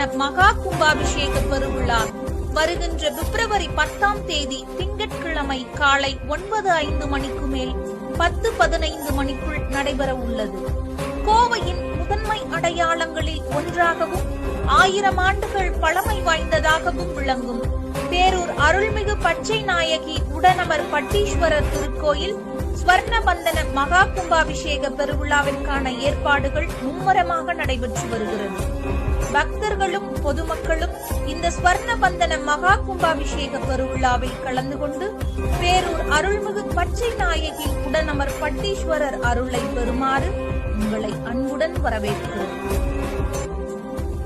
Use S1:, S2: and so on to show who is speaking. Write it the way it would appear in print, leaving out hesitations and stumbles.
S1: ஆழியார் மகா கும்பாபிஷேக பெருவிழா வருகின்ற பிப்ரவரி 10ஆம் தேதி திங்கட்கிழமை காலை 9:05 மணிக்கு மேல் 10:15 மணிக்குள் நடைபெற உள்ளது. கோவையின் முதன்மை அடையாளங்களில் ஒன்றாகவும் 1000 ஆண்டுகள் பழமை வாய்ந்ததாகவும் விளங்கும் பேரூர் அருள்மிகு பச்சை நாயகி உடனமர் பட்டீஸ்வரர் திருக்கோயில் ஸ்வர்ணபந்தன மகா கும்பாபிஷேக பெருவிழாவிற்கான ஏற்பாடுகள் மும்முரமாக நடைபெற்று வருகிறது. பக்தர்களும் பொதுமக்களும் இந்த ஸ்வர்ணபந்தன மகா கும்பாபிஷேக பெருவிழாவில் கலந்து கொண்டு பேரூர் அருள்மிகு பச்சை நாயகி உடனமர் பட்டீஸ்வரர் அருளை பெறுமாறு உங்களை அன்புடன் வரவேற்கிறோம்.